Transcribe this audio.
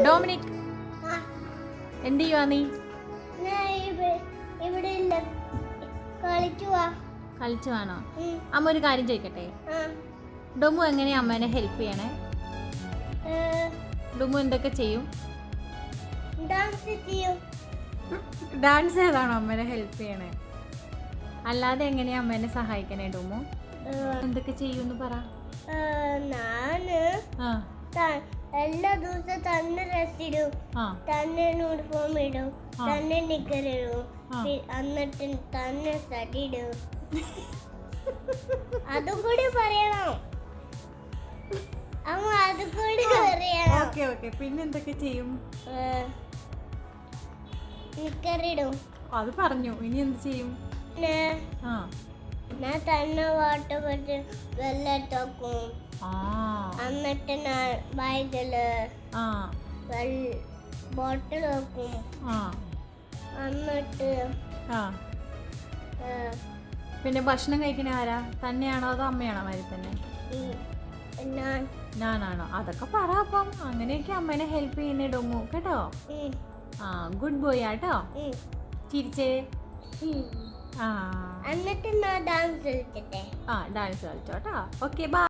Dominic എന്ത് ചെയ്യുവാ നീ? കളിച്ചു വേണോ? അമ്മ ഒരു കാര്യം ചോദിക്കട്ടെ, ഡൊമു എങ്ങനെയാ അമ്മേനെ ഹെൽപ്പ് ചെയ്യണേ? ഡൊമു എന്തൊക്കെ ചെയ്യും? ഡാൻസ് ചെയ്താണോ അമ്മേനെ ഹെൽപ്പ് ചെയ്യണേ? അല്ലാതെ എങ്ങനെയാ അമ്മേനെ സഹായിക്കണേ ഡൊമു? എന്തൊക്കെ ചെയ്യൂന്ന് പറ. എല്ലാ ദിവസവും തന്നെ ഡ്രസ് ഇടും, തന്നെ യൂണിഫോം ഇടും, തന്നെ നിക്കർ ഇടും, എന്നിട്ട് തന്നെ സ്റ്റഡി ഇടും. അതും കൂടി പറയണം അമ്മ, അതും കൂടി പറയണം. പിന്നെ എന്തൊക്കെ ചെയ്യും? നിക്കർ ഇടും. അത് പറഞ്ഞു. ഇനി എന്ത് ചെയ്യും? ഞാൻ തന്നെ വാട്ടർ വെള്ളത്തോക്കും, എന്നിട്ട് ഞാൻ ബാഗില് ബോട്ടിൽ വെക്കും, എന്നിട്ട് പിന്നെ ഭക്ഷണം കഴിക്കണ ആരാ? തന്നെയാണോ അതോ അമ്മയാണോ? മാതിരി തന്നെ ഞാനാണോ? അതൊക്കെ പറ. അപ്പം അങ്ങനെയൊക്കെ അമ്മേനെ ഹെൽപ്പ് ചെയ്യുന്നേ ഡൊമു, കേട്ടോ? ഗുഡ് ബോയ് ആട്ടോ. ചിരിച്ചേ. എന്നിട്ട് ഞാൻ ഡാൻസ് കളിച്ചോട്ടെ. ഡാൻസ് കളിച്ചോട്ടോ. Okay, by.